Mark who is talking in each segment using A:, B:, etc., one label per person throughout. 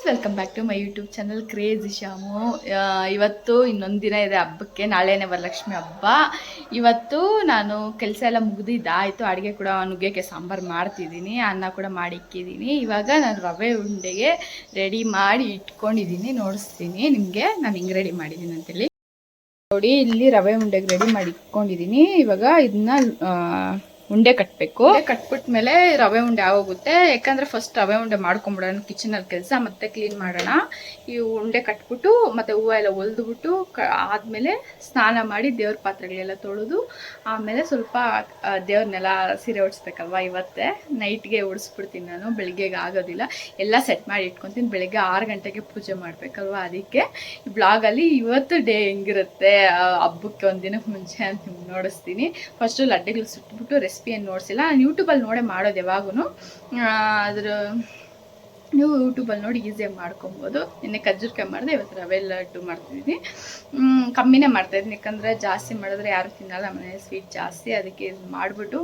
A: Welcome back to my YouTube channel Crazy Shamu. ಇವತ್ತು ಇನ್ನೊಂದು ದಿನ ಇದೆ ಹಬ್ಬಕ್ಕೆ. ನಾಳೆನೇ ವರಲಕ್ಷ್ಮಿ ಹಬ್ಬ. ಇವತ್ತು ನಾನು ಕೆಲಸ ಎಲ್ಲ ಮುಗಿದಿದ್ದಾಯಿತು. ಅಡುಗೆ ಕೂಡ ನುಗ್ಗೆಗೆ ಸಾಂಬಾರು ಮಾಡ್ತಿದ್ದೀನಿ, ಅನ್ನ ಕೂಡ ಮಾಡಿ ಇಕ್ಕಿದ್ದೀನಿ. ಇವಾಗ ನಾನು ರವೆ ಉಂಡೆಗೆ ರೆಡಿ ಮಾಡಿ ಇಟ್ಕೊಂಡಿದ್ದೀನಿ, ನೋಡಿಸ್ತೀನಿ ನಿಮಗೆ ನಾನು ಹಿಂಗೆ ರೆಡಿ ಮಾಡಿದ್ದೀನಿ ಅಂತೇಳಿ. ನೋಡಿ, ಇಲ್ಲಿ ರವೆ ಉಂಡೆಗೆ ರೆಡಿ ಮಾಡಿ ಇಟ್ಕೊಂಡಿದ್ದೀನಿ. ಇವಾಗ ಇದನ್ನ ಉಂಡೆ ಕಟ್ಟಬೇಕು. ಕಟ್ಬಿಟ್ಮೇಲೆ ರವೆ ಉಂಡೆ ಆಗೋಗುತ್ತೆ. ಯಾಕಂದರೆ ಫಸ್ಟ್ ರವೆ ಉಂಡೆ ಮಾಡ್ಕೊಂಬಿಡೋಣ, ಕಿಚನಲ್ಲಿ ಕೆಲಸ ಮತ್ತೆ ಕ್ಲೀನ್ ಮಾಡೋಣ. ಈ ಉಂಡೆ ಕಟ್ಬಿಟ್ಟು ಮತ್ತೆ ಹೂವು ಎಲ್ಲ ಹೊಲ್ದುಬಿಟ್ಟು ಆದಮೇಲೆ ಸ್ನಾನ ಮಾಡಿ ದೇವ್ರ ಪಾತ್ರೆಗಳೆಲ್ಲ ತೊಳೆದು ಆಮೇಲೆ ಸ್ವಲ್ಪ ದೇವ್ರನ್ನೆಲ್ಲ ಸೀರೆ ಉಡಿಸ್ಬೇಕಲ್ವ. ಇವತ್ತೇ ನೈಟ್ಗೆ ಉಡಿಸ್ಬಿಡ್ತೀನಿ ನಾನು, ಬೆಳಿಗ್ಗೆಗೆ ಆಗೋದಿಲ್ಲ. ಎಲ್ಲ ಸೆಟ್ ಮಾಡಿ ಇಟ್ಕೊತೀನಿ. ಬೆಳಗ್ಗೆ 6 ಗಂಟೆಗೆ ಪೂಜೆ ಮಾಡಬೇಕಲ್ವ, ಅದಕ್ಕೆ ಈ ಬ್ಲಾಗಲ್ಲಿ ಇವತ್ತು ಡೇ ಹೆಂಗಿರುತ್ತೆ ಹಬ್ಬಕ್ಕೆ ಒಂದಿನಕ್ಕೆ ಮುಂಚೆ ಅಂತ ನಿಮ್ಗೆ ನೋಡಿಸ್ತೀನಿ. ಫಸ್ಟು ಲಡ್ಡುಗಳು ಸುಟ್ಬಿಟ್ಟು ರೆಸಿಪಿಯನ್ನು ನೋಡಿಸಿಲ್ಲ, ನಾನು ಯೂಟ್ಯೂಬಲ್ಲಿ ನೋಡೇ ಮಾಡೋದು ಯಾವಾಗೂ. ಅದ್ರ ನೀವು ಯೂಟ್ಯೂಬಲ್ಲಿ ನೋಡಿ ಈಸಿಯಾಗಿ ಮಾಡ್ಕೊಬೋದು. ನಿನ್ನೆ ಕಜ್ಜುರ್ಕಾಯಿ ಮಾಡಿದೆ, ಇವತ್ತು ರವೆ ಲಡ್ಡು ಮಾಡ್ತಿದ್ದೀನಿ. ಕಮ್ಮಿನೇ ಮಾಡ್ತಾಯಿದ್ದೀನಿ, ಯಾಕಂದರೆ ಜಾಸ್ತಿ ಮಾಡಿದ್ರೆ ಯಾರು ತಿನ್ನಲ್ಲ ಮನೇಲಿ, ಸ್ವೀಟ್ ಜಾಸ್ತಿ. ಅದಕ್ಕೆ ಇದು ಮಾಡಿಬಿಟ್ಟು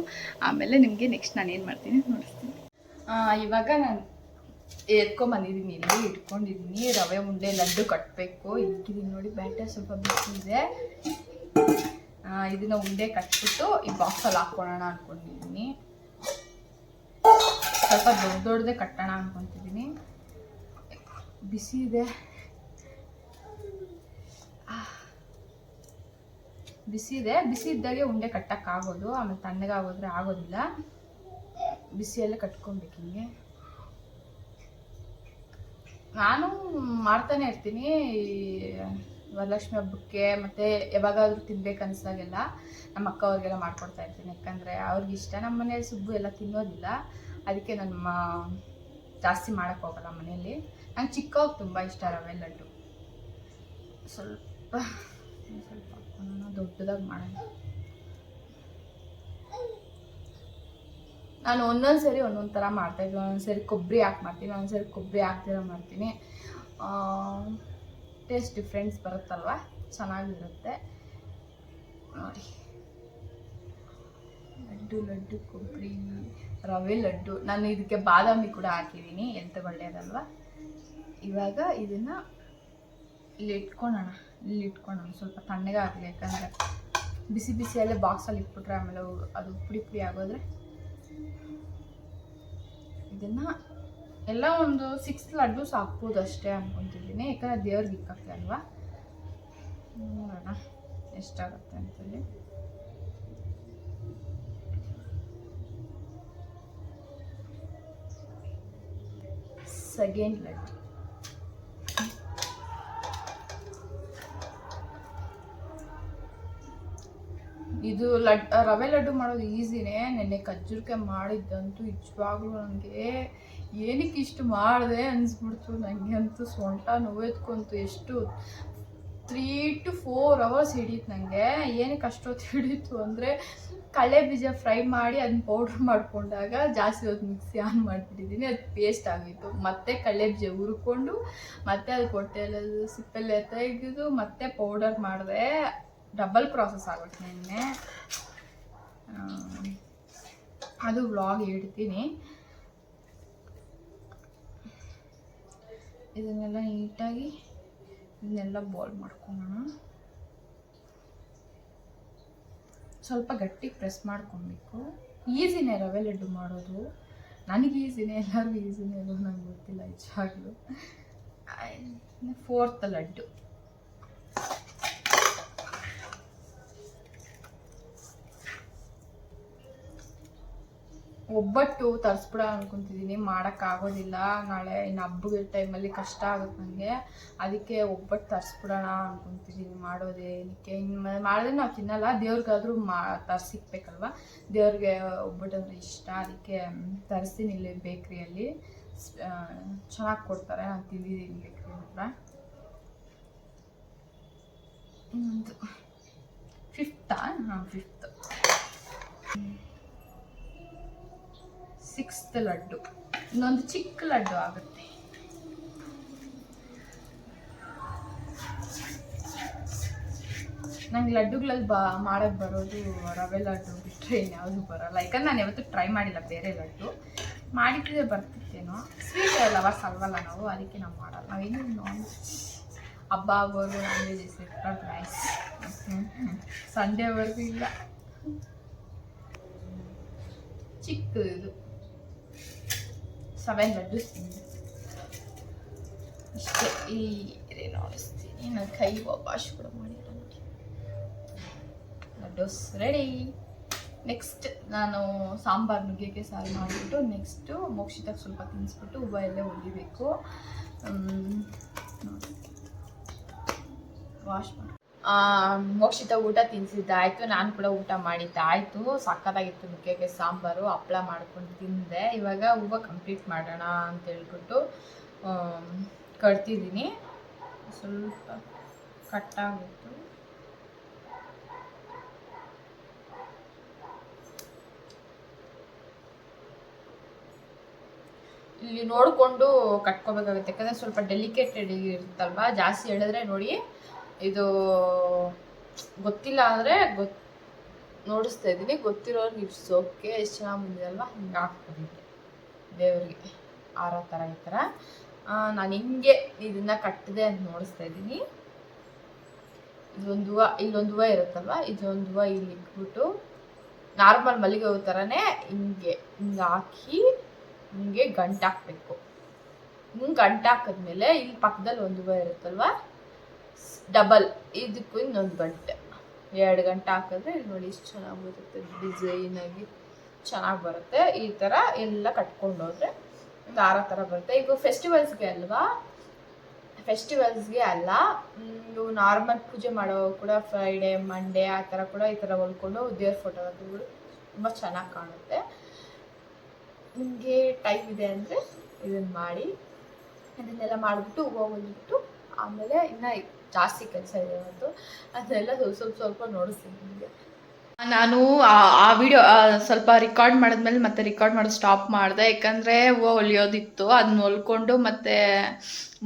A: ಆಮೇಲೆ ನಿಮಗೆ ನೆಕ್ಸ್ಟ್ ನಾನು ಏನು ಮಾಡ್ತೀನಿ ನೋಡಿಸ್ತೀನಿ. ಇವಾಗ ನಾನು ಎತ್ಕೊಂಬಂದಿದ್ದೀನಿ, ಇಲ್ಲಿ ಇಟ್ಕೊಂಡಿದ್ದೀನಿ. ರವೆ ಉಂಡೆ ಲಡ್ಡು ಕಟ್ಟಬೇಕು. ಇಕ್ಕಿದ್ದೀನಿ ನೋಡಿ, ಬ್ಯಾಟರ್ ಸ್ವಲ್ಪ ಬಿಸಿದೆ. ಇದನ್ನ ಉಂಡೆ ಕಟ್ಬಿಟ್ಟು ಈ ಬಾಕ್ಸಲ್ಲಿ ಹಾಕ್ಕೊಳ್ಳೋಣ ಅಂದ್ಕೊಂಡಿದ್ದೀನಿ. ಸ್ವಲ್ಪ ದೊಡ್ಡದೇ ಕಟ್ಟೋಣ ಅಂದ್ಕೊತಿದ್ದೀನಿ. ಬಿಸಿ ಇದೆ, ಬಿಸಿ ಇದ್ದಾಗೆ ಉಂಡೆ ಕಟ್ಟಕ್ಕಾಗೋದು. ಆಮೇಲೆ ತಣ್ಣಗಾಗೋದ್ರೆ ಆಗೋದಿಲ್ಲ. ಬಿಸಿಯಲ್ಲೇ ಕಟ್ಕೊಬೇಕು. ಹಿಂಗೆ ನಾನು ಮಾಡ್ತಾನೆ ಇರ್ತೀನಿ ವರಲಕ್ಷ್ಮಿ ಹಬ್ಬಕ್ಕೆ, ಮತ್ತು ಯಾವಾಗಾದ್ರೂ ತಿನ್ಬೇಕು ಅನಿಸ್ದಾಗೆಲ್ಲ ನಮ್ಮ ಅಕ್ಕ ಅವ್ರಿಗೆಲ್ಲ ಮಾಡ್ಕೊಡ್ತಾ ಇರ್ತೀನಿ. ಯಾಕಂದರೆ ಅವ್ರಿಗೆ ಇಷ್ಟ. ನಮ್ಮ ಮನೇಲಿ ಸುಬ್ಬು ಎಲ್ಲ ತಿನ್ನೋದಿಲ್ಲ, ಅದಕ್ಕೆ ನಾನು ಜಾಸ್ತಿ ಮಾಡೋಕ್ಕೆ ಹೋಗಲ್ಲ ಮನೆಯಲ್ಲಿ. ನಂಗೆ ಚಿಕ್ಕವಾಗ ತುಂಬ ಇಷ್ಟ ರವೆ ಲಡ್ಡು. ಸ್ವಲ್ಪ ಹಾಕೋಣ, ದೊಡ್ಡದಾಗಿ ಮಾಡೋಣ. ನಾನು ಒಂದೊಂದು ಸರಿ ಒಂದೊಂದು ಥರ ಮಾಡ್ತಾಯಿದ್ದೆ. ಒಂದೊಂದು ಸರಿ ಕೊಬ್ಬರಿ ಹಾಕಿ ಮಾಡ್ತೀನಿ, ಒಂದೊಂದು ಸರಿ ಕೊಬ್ಬರಿ ಹಾಕ್ತಿರ ಮಾಡ್ತೀನಿ. ಟೇಸ್ಟ್ ಡಿಫ್ರೆನ್ಸ್ ಬರುತ್ತಲ್ವ, ಚೆನ್ನಾಗಿರುತ್ತೆ ನೋಡಿ. ಲಡ್ಡು ಕೊಬ್ಬರಿ ರವೆ ಲಡ್ಡು. ನಾನು ಇದಕ್ಕೆ ಬಾದಾಮಿ ಕೂಡ ಹಾಕಿದ್ದೀನಿ, ಎಂತ ಒಳ್ಳೆಯದಲ್ವ. ಇವಾಗ ಇದನ್ನು ಇಲ್ಲಿ ಇಟ್ಕೊಳ್ಳೋಣ. ಸ್ವಲ್ಪ ತಣ್ಣಗಾಗಲಿ, ಯಾಕಂದರೆ ಬಿಸಿಯಲ್ಲೇ ಬಾಕ್ಸಲ್ಲಿ ಇಟ್ಬಿಟ್ರೆ ಆಮೇಲೆ ಅದು ಪುಡಿ ಆಗೋದ್ರೆ. ಇದನ್ನು ಎಲ್ಲ ಒಂದು 6 ಲಡ್ಡು ಸಾಕ್ಬೋದು ಅಷ್ಟೇ ಅಂದ್ಕೊತಿದ್ದೀನಿ, ಯಾಕಂದರೆ ದೇವ್ರಿಗೆ ಇಕ್ಕಕ್ಕೆ ಅಲ್ವಾ. ನೋಡೋಣ ಎಷ್ಟಾಗುತ್ತೆ ಅಂತೇಳಿ. ಸೆಕೆಂಡ್ ಲಡ್ಡು. ಇದು ರವೆ ಲಡ್ಡು ಮಾಡೋದು ಈಸಿನೇ. ನೆನ್ನೆ ಕಜ್ಜುರ್ಕಾಯಿ ಮಾಡಿದ್ದಂತೂ ನಿಜವಾಗ್ಲೂ ನನಗೆ ಏನಕ್ಕೆ ಇಷ್ಟು ಮಾಡಿದೆ ಅನಿಸ್ಬಿಡ್ತು. ನನಗೆ ಅಂತೂ ಸೊಂಟ ನೋವೆತ್ಕೊಂತು. ಎಷ್ಟು 3 to 4 hours ಹಿಡೀತು ನನಗೆ. ಏನಕ್ಕೆ ಅಷ್ಟೊತ್ತು ಹಿಡೀತು ಅಂದರೆ, ಕಡಲೆ ಬೀಜ ಫ್ರೈ ಮಾಡಿ ಅದನ್ನ ಪೌಡ್ರ್ ಮಾಡಿಕೊಂಡಾಗ ಜಾಸ್ತಿ ಹೊತ್ತು ಮಿಕ್ಸಿ ಆನ್ ಮಾಡಿಬಿಟ್ಟಿದ್ದೀನಿ, ಅದು ಪೇಸ್ಟ್ ಆಗಿತ್ತು. ಮತ್ತೆ ಕಡಲೆ ಬೀಜ ಹುರ್ಕೊಂಡು ಮತ್ತೆ ಅದು ಹೊಟ್ಟೆಲ್ಲ ಸಿಪ್ಪೆಲ್ಲ ತೆಗೆದು ಮತ್ತೆ ಪೌಡರ್ ಮಾಡಿದೆ. ಡಬಲ್ ಪ್ರಾಸೆಸ್ ಆಗುತ್ತೆ ನಿನ್ನೆ. ಅದು ವ್ಲಾಗ್ ಇಡ್ತೀನಿ. ಇದನ್ನೆಲ್ಲ ನೀಟಾಗಿ ಇದನ್ನೆಲ್ಲ ಬಾಲ್ ಮಾಡ್ಕೊಳ್ಳೋಣ. ಸ್ವಲ್ಪ ಗಟ್ಟಿಗೆ ಪ್ರೆಸ್ ಮಾಡ್ಕೊಬೇಕು. ಈಸಿನೇ ರವೆ ಲಡ್ಡು ಮಾಡೋದು. ನನಗೆ ಈಸಿನೇ, ಎಲ್ಲರಿಗೂ ಈಸಿನೇ ಅಲ್ಲೋ ನನಗೆ ಗೊತ್ತಿಲ್ಲ ನಿಜವಾಗ್ಲೂ. 4th ಲಡ್ಡು. ಒಬ್ಬಟ್ಟು ತರಿಸ್ಬಿಡ ಅಂದ್ಕೊತಿದ್ದೀನಿ, ಮಾಡೋಕ್ಕಾಗೋದಿಲ್ಲ. ನಾಳೆ ಇನ್ನು ಹಬ್ಬದ ಟೈಮಲ್ಲಿ ಕಷ್ಟ ಆಗುತ್ತೆ ನನಗೆ, ಅದಕ್ಕೆ ಒಬ್ಬಟ್ಟು ತರಿಸ್ಬಿಡೋಣ ಅಂದ್ಕೊತಿದ್ದೀನಿ. ಮಾಡೋದೇ ಏನಕ್ಕೆ, ಇನ್ನು ಮಾಡಿದ್ರೆ ನಾವು ತಿನ್ನಲ್ಲ, ದೇವ್ರಿಗಾದ್ರೂ ತರಿಸಿಕ್ಬೇಕಲ್ವ. ದೇವ್ರಿಗೆ ಒಬ್ಬಟ್ಟು ಅಂದರೆ ಇಷ್ಟ, ಅದಕ್ಕೆ ತರಿಸ್ತೀನಿ. ಇಲ್ಲಿ ಬೇಕ್ರಿಯಲ್ಲಿ ಚೆನ್ನಾಗಿ ಕೊಡ್ತಾರೆ, ನಾನು ತಿಂದಿದ್ದೀನಿ ಬೇಕ್ರಿ ಹತ್ರ. ಇನ್ನೊಂದು 5th. 6th ಲಡ್ಡು. ಇನ್ನೊಂದು ಚಿಕ್ಕ ಲಡ್ಡು ಆಗುತ್ತೆ. ನಂಗೆ ಲಡ್ಡುಗಳಲ್ಲಿ ಮಾಡೋಕ್ಕೆ ಬರೋದು ರವೆ ಲಡ್ಡು ಬಿಟ್ಟರೆ ಇನ್ಯಾವುದು ಬರೋಲ್ಲ. ಯಾಕಂದ್ರೆ ನಾನು ಯಾವತ್ತೂ ಟ್ರೈ ಮಾಡಿಲ್ಲ ಬೇರೆ ಲಡ್ಡು. ಮಾಡಿದ್ರೆ ಬರ್ತಿದ್ದೆ ಏನೋ ಸ್ವೀಟ್ ಲವರ್ಸ್ ಅಲ್ವಲ್ಲ ನಾವು, ಅದಕ್ಕೆ ನಾವು ಮಾಡಲ್ಲ. ನಾವೇನು ನಾನ್ ಹಬ್ಬ ಆಗೋರು ನಾನ್ ವೆಜ್ ರೈಸ್ ಸಂಡೇವರೆಗೂ ಇಲ್ಲ. ಚಿಕ್ಕದು ಇದು 7 ಲಡ್ಡು ಇಷ್ಟೇ. ಈ ನೋಡಿಸ್ತೀನಿ, ನನ್ನ ಕೈ ವಾಶ್ ಕೂಡ ಮಾಡಿಲ್ಲ ನೋಡಿ. ಲಡ್ಡೂಸ್ ರೆಡಿ. ನೆಕ್ಸ್ಟ್ ನಾನು ಸಾಂಬಾರು ನುಗ್ಗೆಗೆ ಸಾರು ಮಾಡಿಬಿಟ್ಟು ನೆಕ್ಸ್ಟು ಮೋಕ್ಷಿತಾಗ ಸ್ವಲ್ಪ ತಿನ್ನಿಸ್ಬಿಟ್ಟು ಹೂವು ಎಲ್ಲ ಹೊಲಿಬೇಕು. ವಾಶ್ ಮಾಡಿ ಮೋಕ್ಷಿತ ಊಟ ತಿನ್ನಿಸಿದ್ದಾಯಿತು, ನಾನು ಕೂಡ ಊಟ ಮಾಡಿದ್ದಾಯಿತು. ಸಕ್ಕತ್ತಾಗಿತ್ತು ನುಗ್ಗೆಗೆ ಸಾಂಬಾರು, ಹಪ್ಪಳ ಮಾಡ್ಕೊಂಡು ತಿಂದೆ. ಇವಾಗ ಹೂವು ಕಂಪ್ಲೀಟ್ ಮಾಡೋಣ ಅಂತ ಹೇಳ್ಬಿಟ್ಟು ಕಟ್ತಿದ್ದೀನಿ. ಸ್ವಲ್ಪ ಕಟ್ಟಾಗಿತ್ತು. ಇಲ್ಲಿ ನೋಡಿಕೊಂಡು ಕಟ್ಕೋಬೇಕಾಗುತ್ತೆ, ಯಾಕಂದರೆ ಸ್ವಲ್ಪ ಡೆಲಿಕೇಟೆಡ್ ಇರುತ್ತಲ್ವ. ಜಾಸ್ತಿ ಹೇಳಿದ್ರೆ ನೋಡಿ, ಇದು ಗೊತ್ತಿಲ್ಲ ಅಂದರೆ ನೋಡಿಸ್ತಾ ಇದ್ದೀನಿ. ಗೊತ್ತಿರೋರು ಇಡ್ಸೋಕೆ ಎಷ್ಟು ಚೆನ್ನಾಗಿ ಬಂದಿದಲ್ವ, ಹಿಂಗೆ ಹಾಕ್ತೀನಿ ದೇವರಿಗೆ ಆರೋ ಥರ ಈ ಥರ. ನಾನು ಹಿಂಗೆ ಇದನ್ನು ಕಟ್ಟಿದೆ ಅಂತ ನೋಡಿಸ್ತಾ ಇದ್ದೀನಿ. ಇದೊಂದು ಹೂವು, ಇಲ್ಲೊಂದು ಹೂವು ಇರುತ್ತಲ್ವ, ಇದೊಂದು ಹೂವು ಇಲ್ಲಿ ಇಟ್ಬಿಟ್ಟು ನಾರ್ಮಲ್ ಮಲ್ಲಿಗೆ ಹೂವು ಥರನೇ ಹಿಂಗೆ ಹಾಕಿ ಹಿಂಗೆ ಗಂಟು ಹಾಕಬೇಕು. ಹಿಂಗೆ ಗಂಟು ಹಾಕಿದ್ಮೇಲೆ ಇಲ್ಲಿ ಪಕ್ಕದಲ್ಲಿ ಒಂದು ಹೂವು ಇರುತ್ತಲ್ವ, ಡಬಲ್ ಇದಕ್ಕೂ ಇನ್ನೊಂದು ಗಂಟೆ, 2 ಗಂಟೆ ಹಾಕಿದ್ರೆ ಇಲ್ಲಿ ನೋಡಿ ಇಷ್ಟು ಚೆನ್ನಾಗಿ ಬರುತ್ತೆ, ಡಿಸೈನಾಗಿ ಚೆನ್ನಾಗಿ ಬರುತ್ತೆ. ಈ ಥರ ಎಲ್ಲ ಕಟ್ಕೊಂಡು ಹೋದರೆ ಒಂದು ಆರೋ ಥರ ಬರುತ್ತೆ. ಈಗ ಫೆಸ್ಟಿವಲ್ಸ್ಗೆ ಅಲ್ವಾ, ಫೆಸ್ಟಿವಲ್ಸ್ಗೆ ಅಲ್ಲ, ನೀವು ನಾರ್ಮಲ್ ಪೂಜೆ ಮಾಡೋ ಕೂಡ ಫ್ರೈಡೇ ಮಂಡೇ ಆ ಥರ ಕೂಡ ಈ ಥರ ಹೊಲ್ಕೊಂಡು ದೇವ್ರ ಫೋಟೋ ಹಾಕಿಬಿಟ್ಟು ತುಂಬ ಚೆನ್ನಾಗಿ ಕಾಣುತ್ತೆ. ನಿಮಗೆ ಟೈಮ್ ಇದೆ ಅಂದರೆ ಇದನ್ನು ಮಾಡಿ. ಅದನ್ನೆಲ್ಲ ಮಾಡಿಬಿಟ್ಟು ಹೂವು ಹೊಲಿಬಿಟ್ಟು ಆಮೇಲೆ ಇನ್ನು ಜಾಸ್ತಿ ಕೆಲಸ ಇದೆ ಇವತ್ತು, ಅದನ್ನೆಲ್ಲ ಸ್ವಲ್ಪ ನೋಡಿಸ್ತೀನಿ ನಿಮಗೆ. ನಾನು ಆ ವಿಡಿಯೋ ಸ್ವಲ್ಪ ರೆಕಾರ್ಡ್ ಮಾಡಿದ್ಮೇಲೆ ಮತ್ತೆ ರೆಕಾರ್ಡ್ ಮಾಡೋದು ಸ್ಟಾಪ್ ಮಾಡಿದೆ, ಯಾಕಂದರೆ ಹೂವು ಹೊಲಿಯೋದಿತ್ತು. ಅದನ್ನ ಹೊಲ್ಕೊಂಡು ಮತ್ತೆ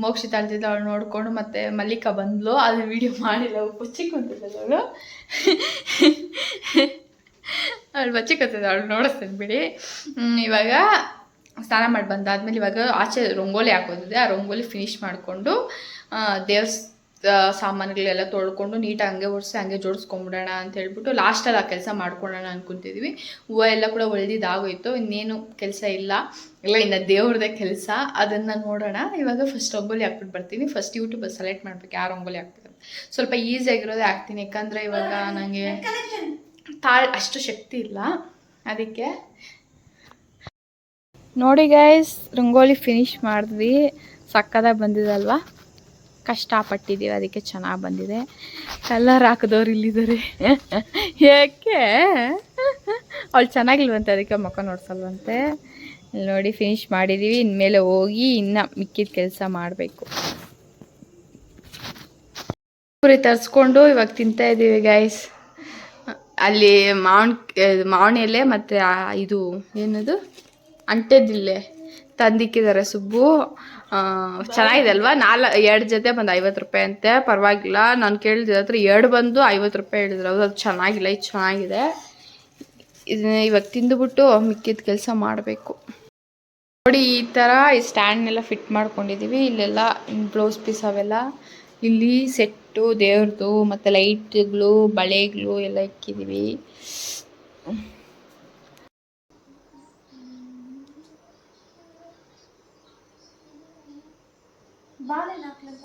A: ಮೋಕ್ಷಿತ ಅಳ್ತಿದ್ದ ಅವಳು ನೋಡಿಕೊಂಡು ಮತ್ತೆ ಮಲ್ಲಿಕಾ ಬಂದ್ಲು, ಅದು ವಿಡಿಯೋ ಮಾಡಿಲ್ಲ. ಬಚ್ಚಿಕೊಂತಿದ್ದ ಅವಳು ಬಚ್ಚಿಕೊತಿದ್ದ, ಅವಳು ನೋಡಿಸ್ತೀನಿ ಬಿಡಿ. ಇವಾಗ ಸ್ನಾನ ಮಾಡಿ ಬಂದಾದ್ಮೇಲೆ ಇವಾಗ ಆಚೆ ರಂಗೋಲಿ ಹಾಕೋದಿದೆ. ಆ ರಂಗೋಲಿ ಫಿನಿಶ್ ಮಾಡಿಕೊಂಡು ದೇವ್ರ ಸಾಮಾನುಗಳೆಲ್ಲ ತೊಳ್ಕೊಂಡು ನೀಟಾಗಿ ಹಂಗೆ ಒರೆಸಿ ಹಂಗೆ ಜೋಡಿಸ್ಕೊಂಬಿಡೋಣ ಅಂತ ಹೇಳ್ಬಿಟ್ಟು ಲಾಸ್ಟಲ್ಲಿ ಆ ಕೆಲಸ ಮಾಡ್ಕೊಳ್ಳೋಣ ಅಂದ್ಕೊತಿದ್ವಿ. ಹೂವು ಎಲ್ಲ ಕೂಡ ಹೊಲ್ದಿದ್ದಾಗೋಯ್ತು, ಇನ್ನೇನು ಕೆಲಸ ಇಲ್ಲ, ಇನ್ನು ದೇವ್ರದೇ ಕೆಲಸ. ಅದನ್ನು ನೋಡೋಣ. ಇವಾಗ ಫಸ್ಟ್ ರಂಗೋಲಿ ಹಾಕ್ಬಿಟ್ಟು ಬರ್ತೀನಿ. ಫಸ್ಟ್ ಯೂಟ್ಯೂಬಲ್ಲಿ ಸೆಲೆಕ್ಟ್ ಮಾಡ್ಬೇಕು ಯಾವ ರಂಗೋಲಿ ಹಾಕ್ಬೇಕು. ಸ್ವಲ್ಪ ಈಸಿಯಾಗಿರೋದೇ ಹಾಕ್ತೀನಿ, ಯಾಕಂದರೆ ಇವಾಗ ನನಗೆ ಅಷ್ಟು ಶಕ್ತಿ ಇಲ್ಲ, ಅದಕ್ಕೆ. ನೋಡಿ ಗೈಸ್, ರಂಗೋಲಿ ಫಿನಿಶ್ ಮಾಡಿದ್ವಿ, ಸಕ್ಕದಾಗಿ ಬಂದಿದಲ್ವಾ. ಕಷ್ಟಪಟ್ಟಿದ್ದೀವಿ, ಅದಕ್ಕೆ ಚೆನ್ನಾಗಿ ಬಂದಿದೆ. ಕಲರ್ ಹಾಕಿದವ್ರು ಇಲ್ಲಿದ್ದಾರೆ, ಯಾಕೆ ಅವಳು ಚೆನ್ನಾಗಿಲ್ವಂತೆ, ಅದಕ್ಕೆ ಮುಖ ನೋಡ್ಸಲ್ವಂತೆ. ಇಲ್ಲಿ ನೋಡಿ ಫಿನಿಶ್ ಮಾಡಿದ್ದೀವಿ. ಇನ್ಮೇಲೆ ಹೋಗಿ ಇನ್ನು ಮಿಕ್ಕಿದ ಕೆಲಸ ಮಾಡಬೇಕು. ಪೂರಿ ತರಿಸ್ಕೊಂಡು ಇವಾಗ ತಿಂತಾ ಇದ್ದೀವಿ ಗೈಸ್. ಅಲ್ಲಿ ಮಾವಿನ ಎಲೆ ಮತ್ತು ಇದು ಏನದು ಅಂಟೆದಿಲ್ಲೆ ತಂದಿಕ್ಕಿದ್ದಾರೆ ಸುಬ್ಬು. ಚೆನ್ನಾಗಿದೆ ಅಲ್ವಾ. 2 ಜೊತೆ ಬಂದು 50 ರೂಪಾಯಿ ಅಂತೆ, ಪರವಾಗಿಲ್ಲ. ನಾನು ಕೇಳಿದ ಹತ್ರ 2 ಬಂದು 50 ರೂಪಾಯಿ ಹೇಳಿದ್ರು. ಅದು ಚೆನ್ನಾಗಿಲ್ಲ, ಇದು ಚೆನ್ನಾಗಿದೆ. ಇದನ್ನ ಇವಾಗ ತಿಂದುಬಿಟ್ಟು ಮಿಕ್ಕಿದ ಕೆಲಸ ಮಾಡಬೇಕು. ನೋಡಿ ಈ ಥರ ಈ ಸ್ಟ್ಯಾಂಡ್ನೆಲ್ಲ ಫಿಟ್ ಮಾಡ್ಕೊಂಡಿದ್ದೀವಿ. ಇಲ್ಲೆಲ್ಲ ಬ್ಲೌಸ್ ಪೀಸ್ ಅವೆಲ್ಲ, ಇಲ್ಲಿ ಸೆಟ್ಟು ದೇವ್ರದ್ದು ಮತ್ತು ಲೈಟ್ಗಳು ಬಳೆಗಳು ಎಲ್ಲ ಇಕ್ಕಿದ್ದೀವಿ. ಬಾಳೆಲ್ಲ ಹಾಕ್ಲಂತ